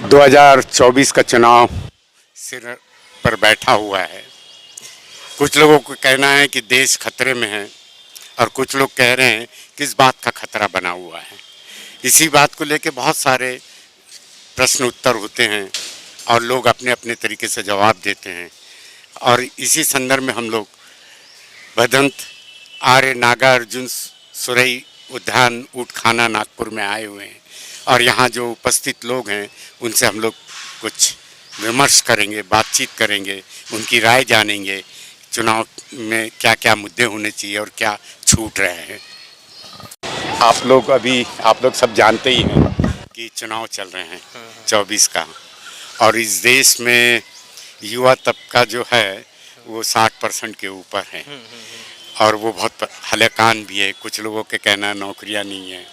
2024 का चुनाव सिर पर बैठा हुआ है। कुछ लोगों को कहना है कि देश खतरे में है और कुछ लोग कह रहे हैं कि इस बात का खतरा बना हुआ है। इसी बात को लेकर बहुत सारे प्रश्न उत्तर होते हैं और लोग अपने अपने तरीके से जवाब देते हैं। और इसी संदर्भ में हम लोग भदंत आर्य नागा अर्जुन सुरई उद्यान ऊँटखाना नागपुर में आए हुए हैं और यहाँ जो उपस्थित लोग हैं उनसे हम लोग कुछ विमर्श करेंगे, बातचीत करेंगे, उनकी राय जानेंगे, चुनाव में क्या क्या मुद्दे होने चाहिए और क्या छूट रहे हैं। आप लोग सब जानते ही हैं कि चुनाव चल रहे हैं 24 का, और इस देश में युवा तबका जो है वो 60% के ऊपर है और वो बहुत हलाकान भी है। कुछ लोगों के कहना नौकरियां नहीं है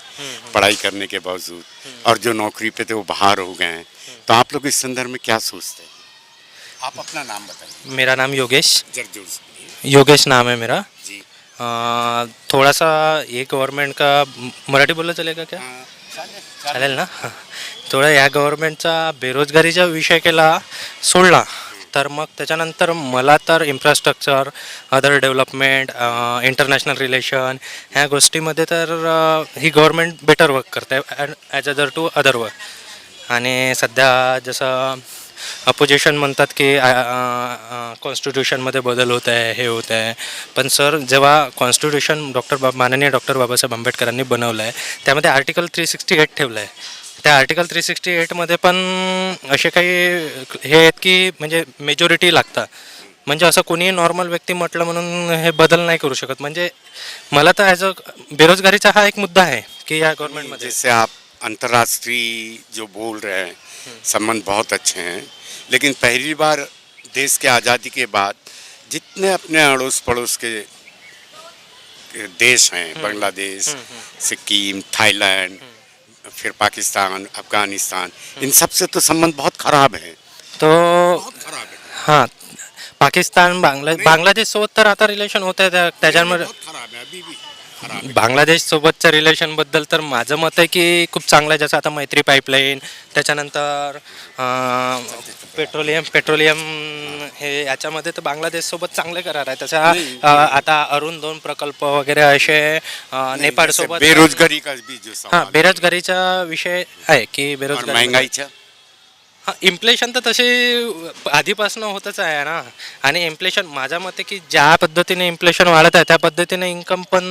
पढ़ाई करने के बावजूद, और जो नौकरी पे थे वो बाहर हो गए हैं। तो आप लोग इस संदर्भ में क्या सोचते हैं? आप अपना नाम बताइए। मेरा नाम योगेश जर्जूर योगेश नाम है मेरा। जी। थोड़ा सा ये गव्हर्नमेंट का मराठी बोललं चलेगा क्या? चालेल ना? थोडा या गव्हर्नमेंटचा बेरोजगारीचा विषय केला सोडला तर मग त्याच्यानंतर मला तर infrastructure, other development, international relation ह्या गोष्टीमध्ये तर ही गव्हर्नमेंट बेटर वर्क करते as other to other work. आणि सध्या जसं अपोजिशन म्हणतात की कॉन्स्टिट्यूशनमध्ये बदल होत आहे, हे होत आहे. पण सर जेव्हा कॉन्स्टिट्यूशन माननीय डॉक्टर बाबासाहेब आंबेडकरांनी बनवलं आहे त्यामध्ये आर्टिकल 368 ठेवलं आहे. त्या आर्टिकल 368मध्ये पण असे काही हे आहेत की म्हणजे मेजॉरिटी लागतं. म्हणजे असं कोणीही नॉर्मल व्यक्ती म्हटलं म्हणून हे बदल नाही करू शकत. म्हणजे मला तर ॲज अ बेरोजगारीचा हा एक मुद्दा आहे की या गव्हर्नमेंटमध्ये. जैसे आप अंतर्राष्ट्रीय जो बोल रहे हैं संबंध बहुत अच्छे हैं, लेकिन पहली बार देश के आज़ादी के बाद जितने अपने अड़ोस पड़ोस के देश हैं, बांग्लादेश, सिक्किम, थाईलैंड, फिर पाकिस्तान, अफगानिस्तान, इन सब से तो संबंध बहुत खराब है। तो बहुत खराब है। हां, पाकिस्तान बांगलादेशसोबत तर आता रिलेशन होत आहे. त्याच्यामध्ये बहुत खराब है, अभी भी खराब है। बांगलादेशसोबतच्या रिलेशनबद्दल तर माझं मत आहे की खूप चांगलं आहे. जसं आता मैत्री पाईपलाईन, त्याच्यानंतर पेट्रोलियम हे याच्यामध्ये तर बांगलादेशसोबत चांगले करार आहे. तसं आता अरुण 2 प्रकल्प वगैरे असे नेपाळसोबत. बेरोजगारी का भी जो सवाल हां, बेरोजगारीचा विषय आहे की और बेरोजगारी महंगाईचा हां, इन्फ्लेशन तर तसे आधीपासून होतच आहे ना. आणि इन्फ्लेशन माझ्या मते की ज्या पद्धतीने इन्फ्लेशन वाढत आहे त्या पद्धतीने इन्कम पण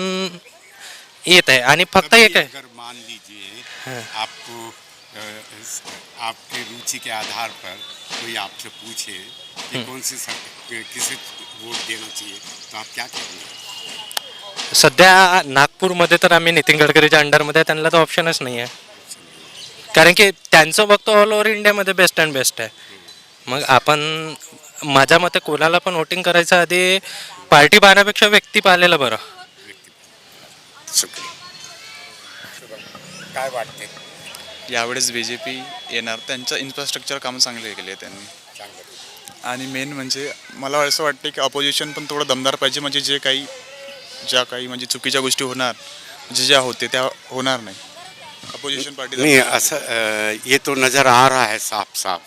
येत आहे. आणि फक्त एक आहे अगर मान लीजिए आपको आपकी रुचि के आधार पर कोई आपसे पूछे कि कौन सी किसे वोट देना चाहिए तो आप क्या कहेंगे? सध्या नागपूरमध्ये तर आम्ही नितीन गडकरीच्या अंडरमध्ये आहे, त्यांना तर ऑप्शनच नाही आहे. कारण की त्यांचं बघतो ऑल ओव्हर इंडियामध्ये बेस्ट अँड बेस्ट आहे. मग आपण माझ्या मते कोणाला पण वोटिंग करायचं आधी पार्टी पाहण्यापेक्षा व्यक्ती पाहिलेलं बरं. काय वाटते? यावेळेस BJP येणार. त्यांचं इन्फ्रास्ट्रक्चर कामं चांगले केले त्यांनी. आणि मेन म्हणजे मला असं वाटते की अपोजिशन पण थोडं दमदार पाहिजे. म्हणजे ज्या काही म्हणजे चुकीच्या गोष्टी होणार, म्हणजे ज्या होते त्या होणार नाही. अपोजिशन पार्टी नहीं ऐसा ये तो नज़र आ रहा है साफ साफ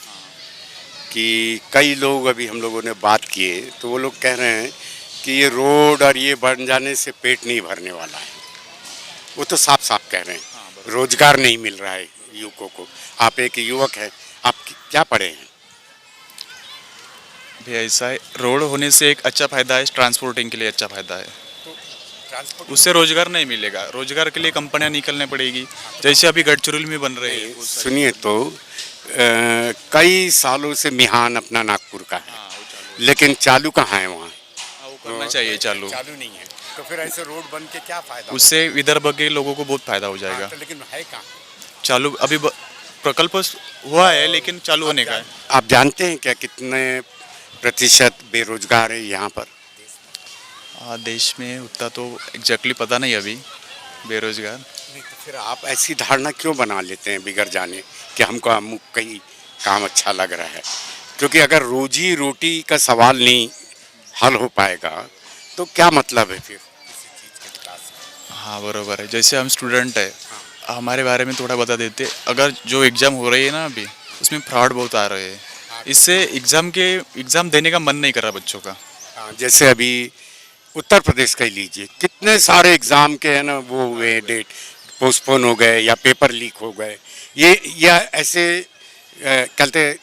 कि कई लोग अभी हम लोगों ने बात किए तो वो लोग कह रहे हैं कि ये रोड और ये बन जाने से पेट नहीं भरने वाला है। वो तो साफ साफ कह रहे हैं रोजगार नहीं मिल रहा है युवकों को। आप एक युवक हैं, आप क्या पढ़े हैं? भी ऐसा है, रोड होने से एक अच्छा फ़ायदा है, ट्रांसपोर्टिंग के लिए अच्छा फ़ायदा है. उससे रोजगार नहीं मिलेगा. रोजगार के लिए कंपनियां निकलने पड़ेगी. जैसे अभी गडचिरोली में बन रहे हैं. सुनिए तो कई सालों से मिहान अपना नागपुर का है, लेकिन चालू कहाँ है वहाँ? वो करना चाहिए चालू. चालू नहीं है तो फिर ऐसे रोड बन के क्या फायदा? उससे विदर्भ के लोगों को बहुत फायदा हो जाएगा. लेकिन है कहाँ? चालू अभी प्रकल्प हुआ है लेकिन चालू होने का है. आप जानते हैं क्या कितने प्रतिशत बेरोजगार है यहाँ पर? देश में उतना तो एग्जैक्टली पता नहीं अभी बेरोजगार. नहीं तो फिर आप ऐसी धारणा क्यों बना लेते हैं बिगड़ जाने कि हमको अमुक कहीं काम अच्छा लग रहा है? क्योंकि अगर रोजी रोटी का सवाल नहीं हल हो पाएगा तो क्या मतलब है फिर किसी चीज़ के विकास का? हाँ बरोबर है. जैसे हम स्टूडेंट है, हमारे बारे में थोड़ा बता देते. अगर जो एग्ज़ाम हो रही है ना अभी, उसमें फ्रॉड बहुत आ रहे हैं, इससे एग्ज़ाम देने का मन नहीं कर रहा बच्चों का। हाँ, जैसे अभी उत्तर प्रदेश का ही लीजिए, कितने सारे एग्जाम के है ना वो हुए, डेट पोस्टपोन हो गए या पेपर लीक हो गए। ये या ऐसे कहते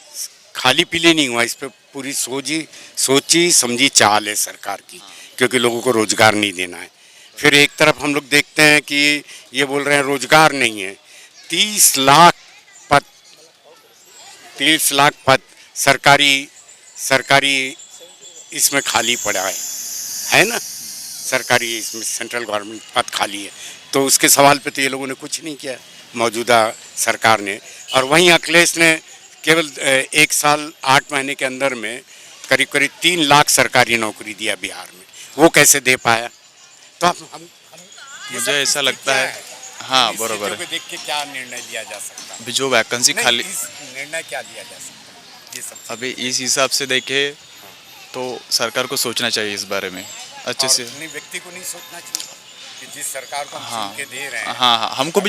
खाली पीली नहीं हुआ, इस पे पूरी सोची समझी चाल है सरकार की, क्योंकि लोगों को रोजगार नहीं देना है। फिर एक तरफ हम लोग देखते हैं कि ये बोल रहे हैं रोजगार नहीं है, 30 लाख पद 30 लाख पद सरकारी इसमें खाली पड़ा है ना, सरकारी इसमें सेंट्रल गवर्नमेंट पद खाली है। तो उसके सवाल पे तो ये लोगों ने कुछ नहीं किया, मौजूदा सरकार ने। और वहीं अखिलेश ने केवल 1 साल 8 महीने के अंदर में करीब करीब 3 लाख सरकारी नौकरी दिया बिहार में। वो कैसे दे पाया? तो हम मुझे ऐसा लगता है, हाँ इस बरोबर चीज़ों है। को देख के क्या निर्णय लिया जा सकता है? अभी जो वैकेंसी नहीं, खाली, इस निर्णय क्या लिया जा सकता है? ये सब अभी इस हिसाब से देखे तो सरकार को सोचना चाहिए इस बारे में अच्छे से। अपने व्यक्ति को नहीं सोचना चाहिए कि जिस सरकार को हम हाँ चुन के दे रहे हैं। हाँ हाँ, हमको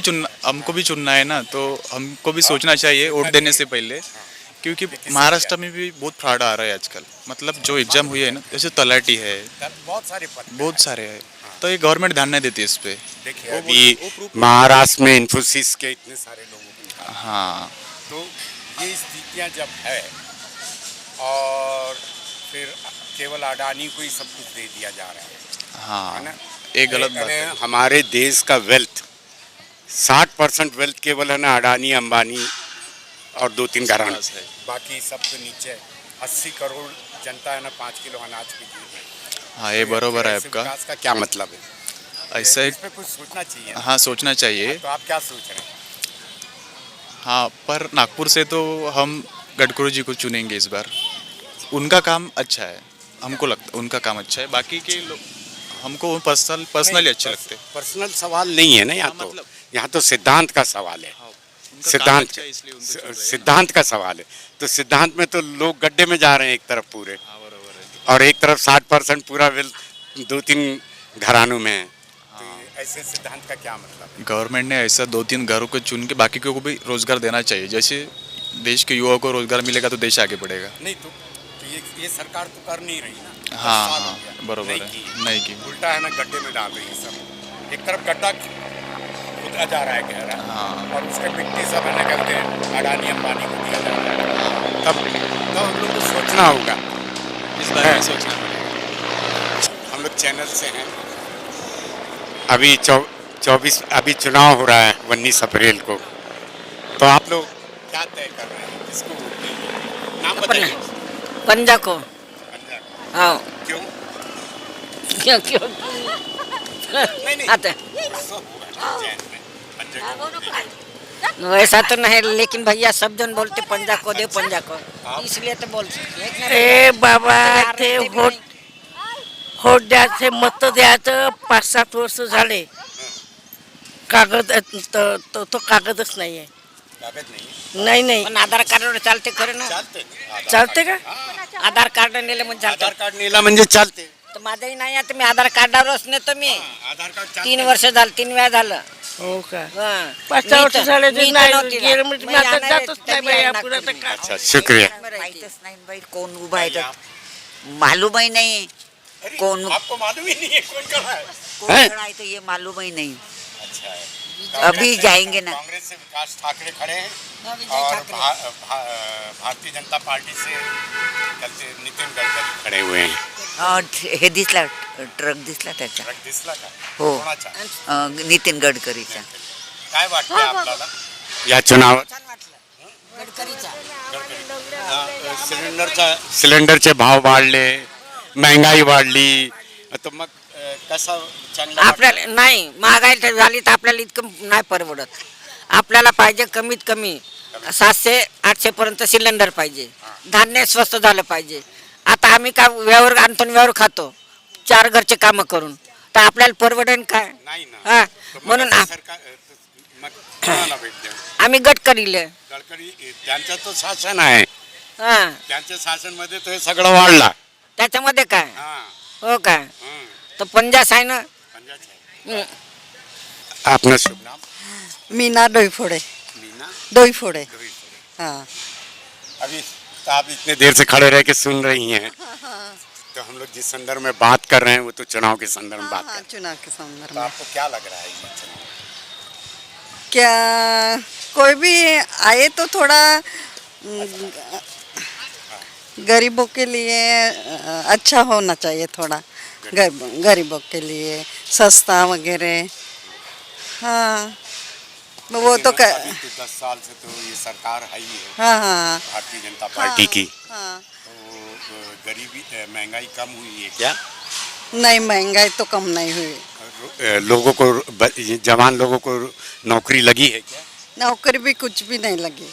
भी चुनना है ना, तो हमको भी सोचना चाहिए वोट देने से पहले, क्योंकि महाराष्ट्र में भी बहुत फ्रॉड आ रहा है आजकल। मतलब जो एग्जाम हुई है ना, जैसे तलाटी है, बहुत सारे पद पे बहुत सारे है, तो ये गवर्नमेंट ध्यान नहीं देती इस पे। देखिए वो अभी महाराष्ट्र में इन्फोसिस के इतने सारे लोगों को निकाला। हाँ तो ये स्थितियाँ जब है और फिर केवल अडानी को ही सब कुछ दे दिया जा रहा है हाँ, ना। ये गलत बात अरे, है। हमारे देश का वेल्थ 60% वेल्थ केवल है ना अडानी अंबानी और 2-3 घराने, है। बाकी सब तो नीचे 80 करोड़ जनता है ना 5 किलो अनाज की जीत है। हाँ, ये बरोबर है ऐसे आपका। विकास का क्या मतलब है? ऐसा इस पे कुछ सोचना चाहिए ना। हाँ, सोचना चाहिए। तो आप क्या सोच रहे हैं? हाँ, पर नागपुर से तो हम गडकरी जी को चुनेंगे इस बार। उनका काम अच्छा है, हमको लगता है उनका काम अच्छा है। बाकी के लोग हमको पर्सनली अच्छे लगते हैं। पर्सनल सवाल नहीं है ना यहाँ हाँ, तो, मतलब- यहाँ तो सिद्धांत का सवाल है। उनका काम सिद्धांत अच्छा है, इसलिए उनको चुन रहे हैं ना। सिद्धांत का सवाल है। तो सिद्धांत में तो लोग गड्ढे में जा रहे हैं एक तरफ पूरे, हाँ, बरोबर है। और एक तरफ 60% पूरा वेल्थ 2-3 घरानों में है। तो ऐसे सिद्धांत का क्या मतलब है? गवर्नमेंट ने ऐसा 2-3 घरों को चुन के बाकी को भी रोजगार देना चाहिए। जैसे देश के युवाओं को रोजगार मिलेगा तो देश आगे बढ़ेगा। नहीं तो ये सरकार तो कर नहीं रही ना। 10 हाँ साल हो हाँ, गया, बरोबर नहीं है, की। नहीं की। उल्टा है ना गड्ढे में डाल रही है सब। एक तरफ गड्ढा खुदा जा रहा है गहरा, हाँ और उसके मिट्टी सब है ना कहते हैं अडानी अंबानी को दिया जा रहा है। तब हम लोग को सोचना होगा, इस बारे में सोचना पड़ेगा। हम लोग चैनल से हैं। अभी 24 अभी चुनाव हो रहा है 19 अप्रैल को, तो आप लोग क्या तय कर रहे हैं, किसको वोट देंगे? नाम बताइए। पंजा को। हाँ क्यों? क्यों क्यों नहीं आते सो होगा चैन में, पंजे को। वैसा तो नहीं, लेकिन भैया सब जन बोलते पंजा को दे, पंजा को, इसलिए तो बोल सकते। ए बाबा ते होट द्यायचे, मत द्यायचं 5-7 वर्ष झाले, कागद तो कागदच नाही आहे. कागज नहीं है, नाही नाही पण आधार कार्डवर चालते खरं ना? चालते का? आधार कार्ड नेले म्हणजे आधार चालते. कार्ड नेला म्हणजे चालते. तर माझंही नाही आहे, तर मी आधार कार्डावरच नेतो मी. आधार कार्ड 3 वर्ष झालं, 3 वेळा झालं. हो का? हं. 5 वर्ष झाले मी ते तर नाही नव्हती गेलं ना. म्हणजे मी मी आता येणार आहे, जातच तर नाही मी बाई येणार पुढे तर तुम्ही. काय. अच्छा शुक्रिया. माहितच नाही बाई कोण उभा आहे तर. मालूमही नहीं अरे, कौन आपको मालूम ही नहीं है कौन खड़ा है? कौन हैं? खड़ा है तो ये मालूम ही नहीं. अच्छा है. अभी जाएंगे ना. कांग्रेस से विकास ठाकरे खड़े हैं विजय और ठाकरे. भारतीय जनता पार्टी से कहते नितिन गडकरी खड़े हुए हैं. हे दिसला ट्रक दिसला त्याचा. ट्रक दिसला का? हो. कोणाचा? नितीन गडकरीचा. काय वाटतं आपल्याला या चुनावात? छान वाटलं. गडकरीचा. सिलेंडरचे भाव वाढले, महंगाई वाढली, तर मग कसं चांगलं आपल्याला नाही, महागाई तर झाली तर आपल्याला इतकं नाही परवडत. आपल्याला पाहिजे कमीत कमी 700-800 पर्यंत सिलेंडर पाहिजे. धान्य स्वस्त झालं पाहिजे. आता आम्ही काय व्यवहार आणतो आणि व्यवहार खातो 4 घरचे कामं करून, तर आपल्याला परवडेल काय? नाही ना. हा, तर मग म्हणून असं सरकार मग कोणाला भेट द्या? आम्ही गडकरीले. गडकरी त्यांचं तो शासन आहे, हा, त्यांच्या शासनमध्ये तो हे सगळं वाढला. त्याच्यामध्ये काय हा, हो काय, हं. तर पंजाब आहे ना. पंजाब आहे. आपलं शुभ नाम? मीना डोईफोडे. मीना डोईफोडे. गवळी. हां अभी तो आप इतने देर से खड़े रह के सुन रही हैं, तो हम लोग जिस संदर्भ में बात कर रहे हैं वो तो चुनाव के संदर्भ में बात कर रहे हैं। चुनाव के संदर्भ तो में आपको क्या लग रहा है ये चुनाव? क्या कोई भी आए तो थोड़ा गरीबों के लिए अच्छा होना चाहिए, थोड़ा गरीबों के लिए सस्ता वगैरह। हाँ वो तो अभी तो 10 साल से तो ये सरकार है ही है, हाँ हाँ भारतीय जनता पार्टी की। हाँ। तो गरीबी महंगाई कम हुई है क्या? नहीं, महंगाई तो कम नहीं हुई। लोगों को जवान लोगों को नौकरी लगी है क्या? नौकरी भी कुछ भी नहीं लगी,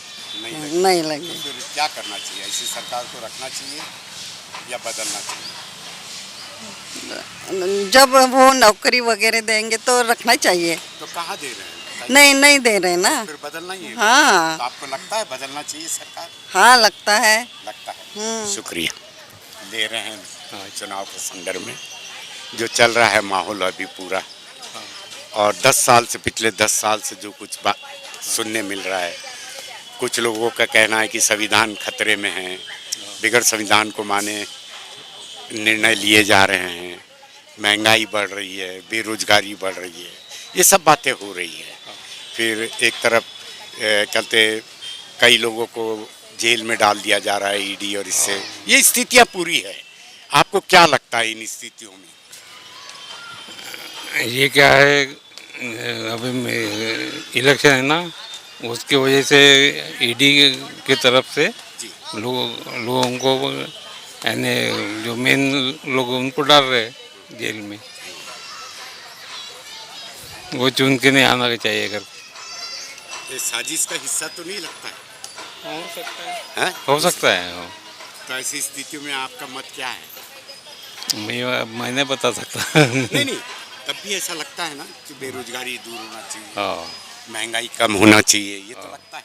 नहीं लगी। तो फिर क्या करना चाहिए? ऐसी सरकार को रखना चाहिए या बदलना चाहिए? जब वो नौकरी वगैरह देंगे तो रखना चाहिए। तो कहाँ दे रहे हैं? नहीं दे रहे ना। फिर बदलना ही है। हाँ तो आपको लगता है बदलना चाहिए सरकार? हाँ लगता है। लगता है। शुक्रिया। ले रहे हैं चुनाव के संदर्भ में जो चल रहा है माहौल अभी पूरा, और 10 साल से, पिछले 10 साल से जो कुछ बात सुनने मिल रहा है, कुछ लोगों का कहना है कि संविधान खतरे में है, बिगड़ संविधान को माने निर्णय लिए जा रहे हैं, महंगाई बढ़ रही है, बेरोजगारी बढ़ रही है, ये सब बातें हो रही है। फिर एक तरफ चलते कई लोगों को जेल में डाल दिया जा रहा है ईडी, और इससे ये स्थितियाँ पूरी है। आपको क्या लगता है इन स्थितियों में? ये क्या है, अभी इलेक्शन है ना, उसकी वजह से ईडी की तरफ से लोगों को यानी जो मेन लोग उनको डाल रहे हैं जेल में, वो चुन के नहीं आना चाहिए। अगर ये साजिश का हिस्सा तो नहीं लगता है? हो सकता है, हैं? हो सकता है। तो ऐसी स्थितियों में आपका मत क्या है? मैं नहीं बता सकता। नहीं, तब भी ऐसा लगता है ना कि बेरोजगारी दूर होना चाहिए, हाँ, महंगाई कम होना चाहिए, ये तो लगता है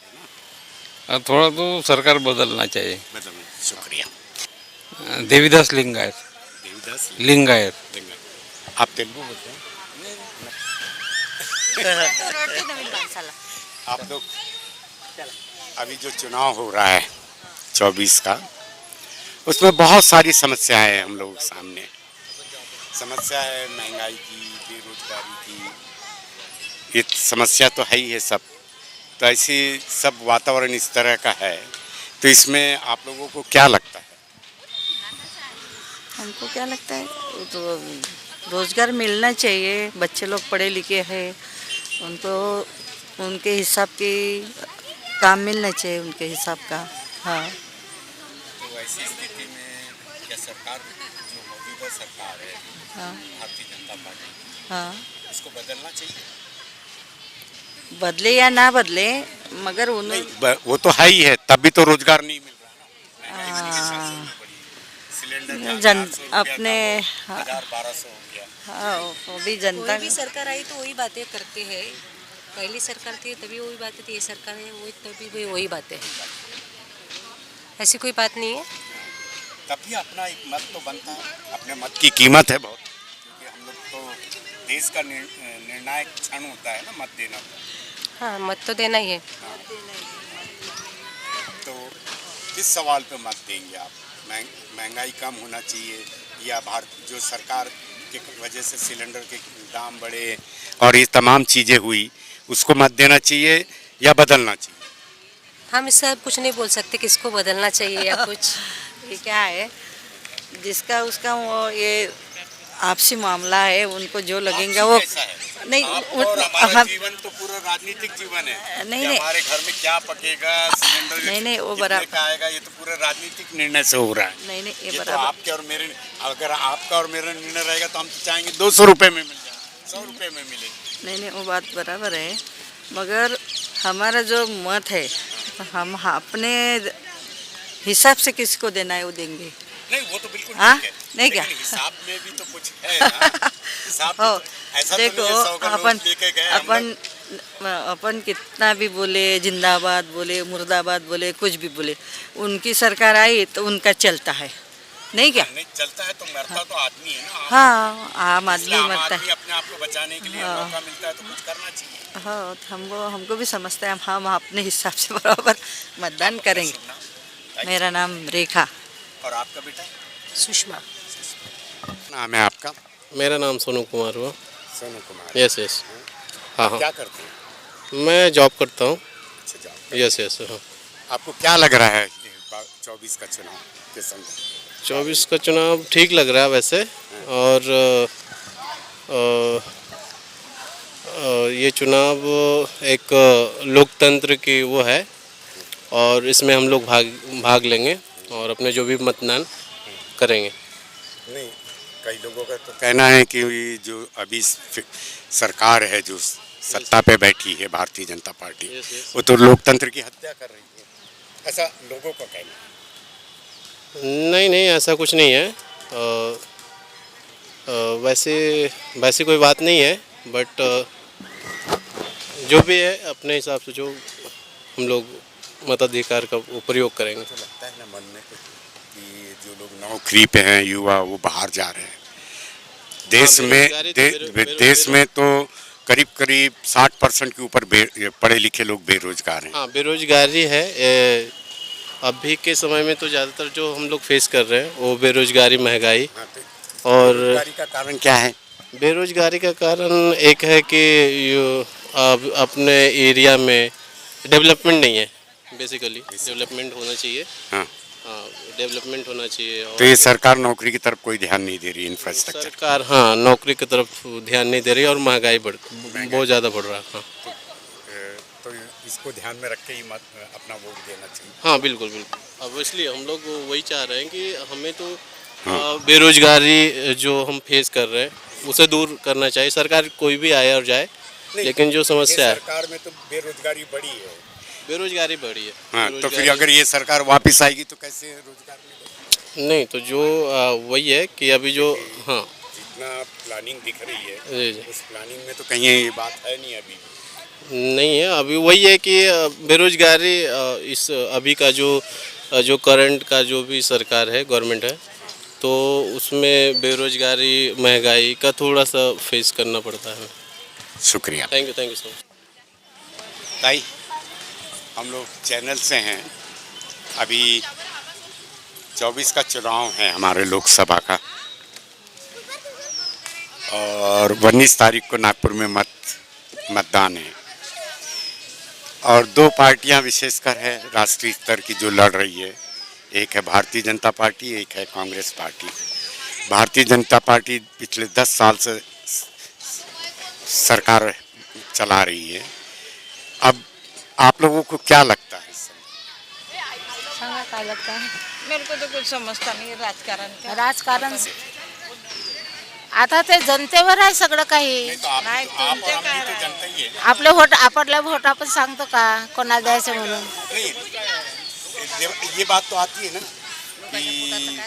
ना। थोड़ा तो सरकार बदलना चाहिए। बदलना। शुक्रिया। देवीदास लिंगायत। देवीदास लिंगायत। आप तेलुगु बोलते हैं? आप लोग अभी जो चुनाव हो रहा है 24 का, उसमें बहुत सारी समस्याएं हैं हम लोगों के सामने। समस्या है महंगाई की, बेरोजगारी की, ये समस्या तो है ही है सब। तो ऐसी सब वातावरण इस तरह का है, तो इसमें आप लोगों को क्या लगता है? हमको क्या लगता है, वो तो रोज़गार मिलना चाहिए। बच्चे लोग पढ़े लिखे हैं, उनको उनके हिसाब की काम मिलना चाहिए, उनके हिसाब का। हाँ, तो ऐसी स्थिति में क्या सरकार, जो मौजूदा सरकार है, हाँ, भारतीय जनता पार्टी, हाँ, उसको बदलना चाहिए? बदले या ना बदले, मगर उन्हें वो तो है ही है, तब भी तो रोजगार नहीं मिल रहा ना। महंगाई इतनी सबसे बड़ी है। सिलेंडर जन अपने 1200 हो गया। हाँ, वो भी जनता कोई भी सरकार आई तो वही बातें करते हैं। पहली सरकार थी तभी वही बातें थी, ये सरकार है वही तभी भी वही बातें हैं। ऐसी कोई बात नहीं है। तभी अपना एक मत तो बनता है, अपने मत की कीमत है बहुत, क्योंकि हम लोग तो देश का निर्णायक क्षण होता है ना, मत देना। हाँ, मत तो देना ही है। तो किस सवाल पे मत देंगे आप? महंगाई कम होना चाहिए, या भारत जो सरकार के वजह से सिलेंडर के दाम बढ़े और ये तमाम चीज़ें हुई, उसको मत देना चाहिए या बदलना चाहिए? हम इससे अब कुछ नहीं बोल सकते किसको बदलना चाहिए या कुछ। ये क्या है, जिसका उसका वो ये आपसी मामला है, उनको जो लगेगा वो नहीं। और हमारा जीवन तो पूरा राजनीतिक जीवन है। नहीं, कि हमारे घर में क्या पकेगा, सिलेंडर नहीं, वो कितने का आएगा, ये तो पूरा राजनीतिक निर्णय से हो रहा है। नहीं, ये ये तो बराबर। आपके और मेरे, अगर आपका और मेरा निर्णय रहेगा तो हम तो चाहेंगे 200 रुपये में मिल जाए, 100 रुपये में मिले। नहीं, वो बात बराबर है, मगर हमारा जो मत है, हम अपने हिसाब से किसको देना है वो देंगे। नहीं, वो तो बिल्कुल हाँ? ठीक है, नहीं क्या? लेकिन हिसाब में भी तो कुछ है ना। हिसाब हो, ऐसा देखो, तो नहीं है 100 का नोट लेके गए हम लोग। अपन कितना भी बोले, जिंदाबाद बोले, मुर्दाबाद बोले, कुछ भी बोले, उनकी सरकार आई तो उनका चलता है, नहीं क्या? नहीं चलता है तो मरता तो आदमी है ना। हाँ, आम आदमी इसलिए आम मरता आदमी है। अपने आप को बचाने के लिए मौका मिलता है तो कुछ करना चाहिए। हाँ, तो हमको भी समझते हैं, हम अपने हिसाब से बराबर मतदान करेंगे। मेरा नाम रेखा। और आपका बेटा? सुषमा। नाम है आपका? मेरा नाम सोनू कुमार हुआ। सोनू कुमार। Yes yes. हाँ हाँ, क्या करते हैं? मैं जॉब करता हूँ। अच्छा, जॉब। Yes yes. हाँ, आपको क्या लग रहा है 24 का चुनाव के संदर्भ? 24 का चुनाव ठीक लग रहा है वैसे। और ये चुनाव एक लोकतंत्र की वो है, और इसमें हम लोग भाग लेंगे और अपने जो भी मतदान करेंगे। नहीं, कई लोगों का तो कहना है कि जो अभी सरकार है जो सत्ता पे बैठी है भारतीय जनता पार्टी, वो तो लोकतंत्र की हत्या कर रही है, ऐसा लोगों का कहना है। नहीं नहीं, ऐसा कुछ नहीं है। वैसे कोई बात नहीं है, बट जो भी है अपने हिसाब से जो हम लोग मताधिकार का प्रयोग करेंगे। तो लगता है ना मन में कि जो लोग नौकरी पे हैं युवा, वो बाहर जा रहे हैं देश में। देश में तो करीब करीब 60% के ऊपर पढ़े लिखे लोग बेरोजगार हैं। हाँ, बेरोजगारी है। अभी के समय में तो ज़्यादातर जो हम लोग फेस कर रहे हैं वो बेरोजगारी, महंगाई। और बेरोजगारी का कारण क्या है? बेरोजगारी का कारण एक है कि अब अपने एरिया में डेवलपमेंट नहीं है। बेसिकली डेवलपमेंट होना चाहिए। हाँ, डेवलपमेंट होना चाहिए। तो ये सरकार नौकरी की तरफ कोई ध्यान नहीं दे रही, इंफ्रास्ट्रक्चर। सरकार हाँ नौकरी की तरफ ध्यान नहीं दे रही, और महंगाई बहुत ज़्यादा बढ़ रहा है। हाँ, तो इसको ध्यान में रख के ही अपना वोट देना चाहिए। हाँ बिल्कुल बिल्कुल। अब इसलिए हम लोग वही चाह रहे हैं कि हमें तो बेरोजगारी जो हम फेस कर रहे हैं उसे दूर करना चाहिए। सरकार कोई भी आए और जाए, लेकिन जो समस्या है, सरकार में तो बेरोजगारी बढ़ी है। बेरोजगारी बढ़ी है। हाँ, तो फिर अगर ये सरकार वापस आएगी तो कैसे रोजगार मिलेगा? नहीं, तो जो वही है कि अभी जो हाँ जितना प्लानिंग दिख रही है जी जी उस प्लानिंग में तो कहीं ये बात है नहीं अभी। नहीं है। अभी वही है कि बेरोजगारी इस अभी का जो करंट का जो भी सरकार है, गवर्नमेंट है, तो उसमें बेरोजगारी, महंगाई का थोड़ा सा फेस करना पड़ता है। शुक्रिया। Thank you so much. ताई, हम लोग चैनल से हैं। अभी 24 का चुनाव है हमारे लोकसभा का, और 19 तारीख को नागपुर में मतदान है। और दो पार्टियां विशेषकर है राष्ट्रीय स्तर की जो लड़ रही है, एक है भारतीय जनता पार्टी, एक है कांग्रेस पार्टी। भारतीय जनता पार्टी पिछले 10 साल से सरकार चला रही है। अब आप लोगों को क्या लगता है? सांगा काय लगता है? मेरे को तो कुछ समजता नाही राजकारण का. राजकारण आता ते जनतेवर आहे सगळं काही. नाही तुमचे काय जनता ही है। आपले वोट आपण सांगतो का कोणाला द्यायचं म्हणून. ये बात तो आती है ना कि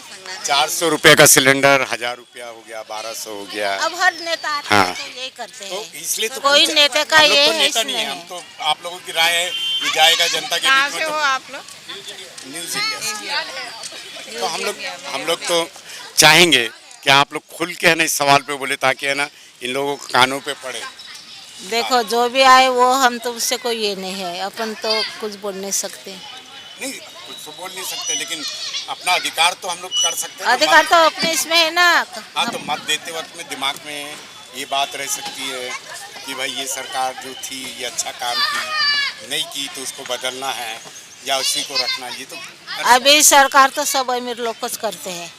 400 रुपये का सिलेंडर 1000 रुपया हो गया, 1200 हो गया। अब हर नेता आता हाँ। है तो यही करते तो हैं. इसलिए तो कोई पूछा- नेता का हम लोग ये तो है नेता इसमें नहीं है, हम है. तो आप लोगों की राय है कि जाएगा जनता के कहाँ बीच से में। हो आप लोग? न्यूज़ इंडिया से। तो हम लोग तो चाहेंगे कि आप लोग खुल के है ना इस सवाल पे बोले, ताकि है ना इन लोगों को कानों पे पड़े। देखो जो भी आए वो हम तो उससे कोई ये नहीं है, अपन तो कुछ बोल नहीं सकते. नहीं, कुछ तो बोल नहीं सकते, लेकिन अपना अधिकार तो हम लोग कर सकते हैं ना। अधिकार तो अपने इसमें है ना. हाँ, तो मत देते वक्त में दिमाग में ये बात रह सकती है कि भाई ये सरकार जो थी ये अच्छा काम की नहीं की, तो उसको बदलना है या उसी को रखना। ये तो अभी सरकार तो सब अमीर लोगच करते हैं.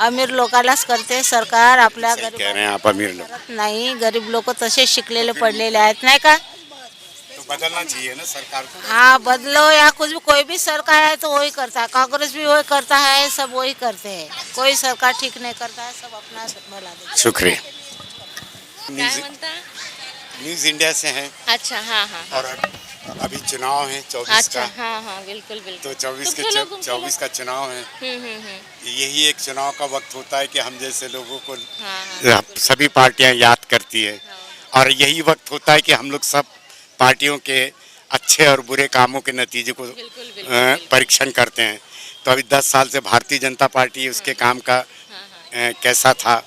अमीर लोकांनाच करते सरकार. आपल्या सही कह रहे हैं आप, अमीर लोग। गरीब नाही. गरीब लोक तसे शिकलेले पडलेले आहेत नाही का. तो बदलना चाहिए ना सरकार को। हाँ बदलो या कुछ भी, कोई भी सरकार है तो वही करता है. कांग्रेस भी वही करता है, सब वही करते हैं. कोई सरकार ठीक नहीं करता है, सब अपना भला देता शुक्रिया। है. न्यूज़ इंडिया से हैं। अच्छा हाँ हाँ और अभी चुनाव है 24 का। हाँ हाँ बिल्कुल बिल्कुल. तो 24 का चुनाव है। यही एक चुनाव का वक्त होता है कि हम जैसे लोगों को सभी पार्टियां याद करती है, और यही वक्त होता है कि हम लोग सब पार्टियों के अच्छे और बुरे कामों के नतीजे को परीक्षण करते हैं। तो अभी 10 साल से भारतीय जनता पार्टी उसके काम का कैसा था,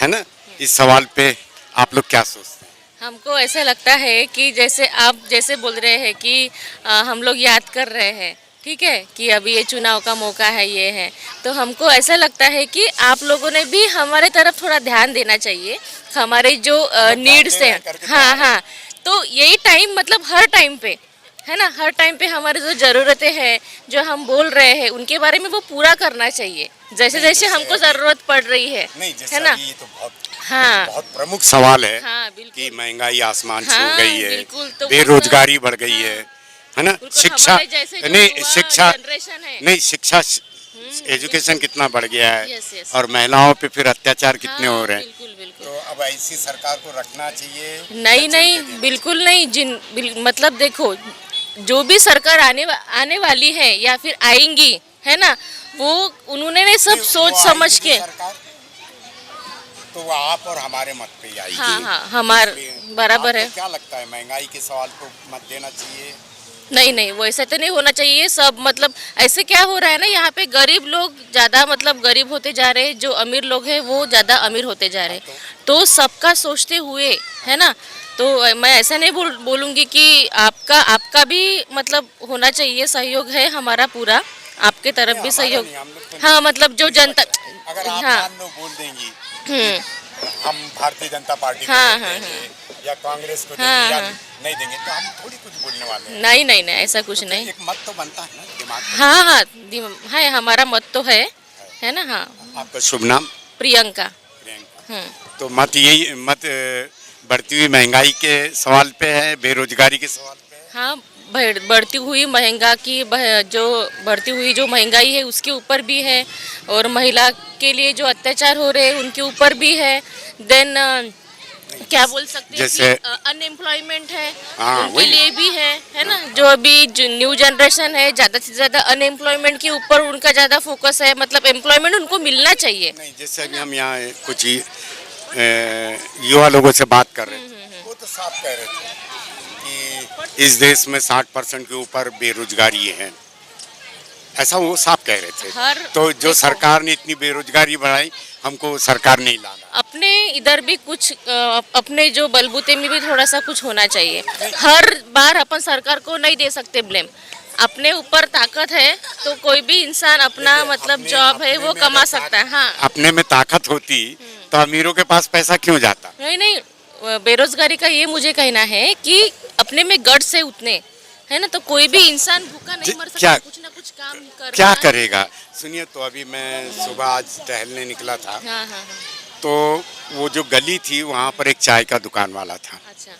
है ना? इस सवाल पे आप लोग क्या सोचते हैं? हमको ऐसा लगता है कि जैसे आप जैसे बोल रहे हैं कि हम लोग याद कर रहे हैं, ठीक है, कि अभी ये चुनाव का मौका है, ये है, तो हमको ऐसा लगता है कि आप लोगों ने भी हमारे तरफ थोड़ा ध्यान देना चाहिए, हमारे जो नीड्स हैं। हाँ हाँ, तो यही टाइम मतलब हर टाइम पे है ना, हर टाइम पे हमारी जो ज़रूरतें हैं, जो हम बोल रहे हैं उनके बारे में वो पूरा करना चाहिए, जैसे जैसे हमको ज़रूरत पड़ रही है ना। ये तो बहुत हाँ बहुत प्रमुख सवाल है हाँ बिल्कुल, कि महंगाई आसमान छू हाँ, गई है, बिल्कुल, तो वो बेरोजगारी बढ़ गई है ना, बिल्कुल शिक्षा हमारे जैसे जो नहीं युवा शिक्षा जनरेशन है। नहीं शिक्षा एजुकेशन कितना बढ़ गया है, यस, यस। और महिलाओं पे फिर अत्याचार कितने हाँ, हो रहे हैं। बिल्कुल बिल्कुल। तो अब ऐसी सरकार को रखना चाहिए। नहीं नहीं, बिल्कुल नहीं, मतलब देखो, जो भी सरकार आने वाली है या फिर आएंगी, है ना, वो उन्होंने सब सोच समझ के। तो वो आप और हमारे मत पे ही आएगी। हाँ हाँ, हमार बराबर है। क्या लगता है, महंगाई के सवाल को मत देना चाहिए? नहीं नहीं, वैसा तो नहीं होना चाहिए सब, मतलब ऐसे क्या हो रहा है ना, यहाँ पे गरीब लोग ज़्यादा मतलब गरीब होते जा रहे हैं, जो अमीर लोग हैं वो ज़्यादा अमीर होते जा रहे हैं, तो सबका सोचते हुए, है ना, तो मैं ऐसा नहीं बोलूँगी कि आपका भी मतलब होना चाहिए, सहयोग है हमारा पूरा, आपके तरफ भी सहयोग। हाँ, मतलब जो जनता, अगर आप हाँ मान लो बोल देंगी हम भारतीय जनता पार्टी को हाँ, वोट हाँ, देंगे या कांग्रेस को हाँ, देंगे या हाँ। नहीं देंगे, तो हम थोड़ी कुछ बोलने वाले हैं। नहीं नहीं नहीं, ऐसा कुछ नहीं। एक मत तो बनता है ना दिमाग में। हाँ हाँ, है, हमारा मत तो है ना। हाँ, आपका शुभ नाम? प्रियंका। तो मत यही मत बढ़ती हुई महंगाई के सवाल पे है, बेरोजगारी के सवाल पे है। हाँ, बढ़ती हुई जो महंगाई है उसके ऊपर भी है, और महिला के लिए जो अत्याचार हो रहे हैं उनके ऊपर भी है। देन क्या बोल सकते हैं, जैसे अनएम्प्लॉयमेंट है, हाँ, उनके वही। लिए भी है ना, जो अभी जो न्यू जनरेशन है, ज़्यादा से ज़्यादा अनएम्प्लॉयमेंट के ऊपर उनका ज़्यादा फोकस है, मतलब एम्प्लॉयमेंट उनको मिलना चाहिए। नहीं, जैसे अभी हम यहाँ कुछ युवा लोगों से बात कर रहे थे, वो तो साफ कह रहे थे कि इस देश में 60% के ऊपर बेरोजगारी है, ऐसा वो साफ कह रहे थे। तो जो सरकार ने इतनी बेरोजगारी बढ़ाई, हमको सरकार नहीं लाना। अपने इधर भी कुछ अपने जो बलबूते में भी थोड़ा सा कुछ होना चाहिए, हर बार अपन सरकार को नहीं दे सकते ब्लेम, अपने ऊपर ताकत है तो कोई भी इंसान अपना मतलब जॉब है वो कमा सकता है। हाँ, अपने में ताकत होती तो अमीरों के पास पैसा क्यों जाता? नहीं नहीं, बेरोजगारी का ये मुझे कहना है कि अपने में गट्स है उतने, है ना, तो कोई भी इंसान भूखा नहीं मर सकता, कुछ ना कुछ काम करना। क्या करेगा? सुनिए, तो अभी मैं सुबह आज टहलने निकला था, हाँ हाँ हाँ, तो वो जो गली थी वहाँ पर एक चाय का दुकान वाला था, अच्छा,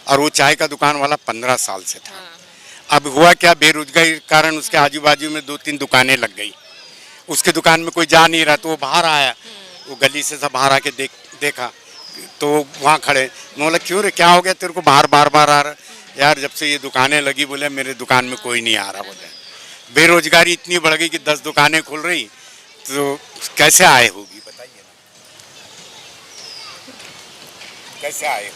और वो चाय का दुकान वाला 15 साल से था। हाँ, अब हुआ क्या, बेरोजगारी के कारण उसके आजू बाजू में 2-3 दुकानें लग गई, उसके दुकान में कोई जा नहीं रहा, तो वो बाहर आया, वो गली से सब बाहर आके देखा, तो वहाँ खड़े, मैं बोला क्यों रे, क्या हो गया तेरे को बाहर बार बार आ रहा? यार जब से ये दुकानें लगी, बोले मेरे दुकान में कोई नहीं आ रहा, बोले बेरोजगारी इतनी बढ़ गई कि 10 दुकानें खुल रही, तो कैसे आए होगी बताइए ना, कैसे आए?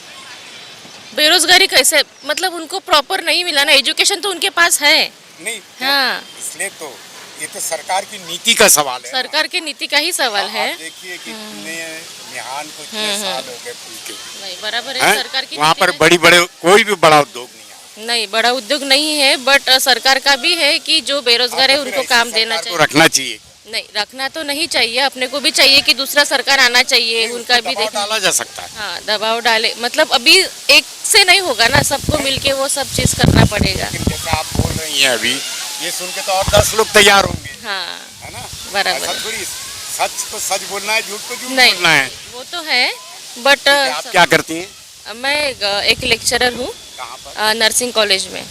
बेरोजगारी कैसे, मतलब उनको प्रॉपर नहीं मिला ना, एजुकेशन तो उनके पास है नहीं, हाँ, इसलिए तो ये तो सरकार की नीति का सवाल है। सरकार की नीति का ही सवाल है। आप देखिए कि निहान को इतने साल हो गए खुल के, नहीं, बराबर है, सरकार की वहाँ पर नीति कोई भी बड़ा उद्योग नहीं है। नहीं, बड़ा उद्योग नहीं है, बट सरकार का भी है कि जो बेरोजगार है उनको काम देना चाहिए। रखना चाहिए, नहीं रखना तो नहीं चाहिए, अपने को भी चाहिए कि दूसरा सरकार आना चाहिए, उनका भी देखना डाला जा सकता है। हाँ, दबाव डाले, मतलब अभी एक से नहीं होगा ना, सबको मिलके वो सब चीज करना पड़ेगा। जैसे आप बोल रही हैं अभी, ये सुन के तो और 10 लोग तैयार होंगे, हाँ, है ना, बराबर। सच तो सच बोलना है, झूठ को झूठ नहीं बोलना है। वो तो है, बट आप क्या करती हैं? मैं एक लेक्चरर हूँ कहाँ पर? नर्सिंग कॉलेज में,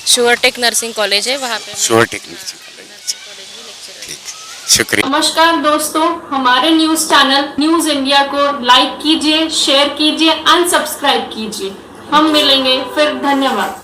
शुअरटेक नर्सिंग कॉलेज है, वहाँ पे शुअरटेक नर्सिंग कॉलेज, शुक्रिया। नमस्कार दोस्तों, हमारे न्यूज चैनल न्यूज इंडिया को लाइक कीजिए, शेयर कीजिए, अनसब्सक्राइब कीजिए। हम मिलेंगे फिर, धन्यवाद।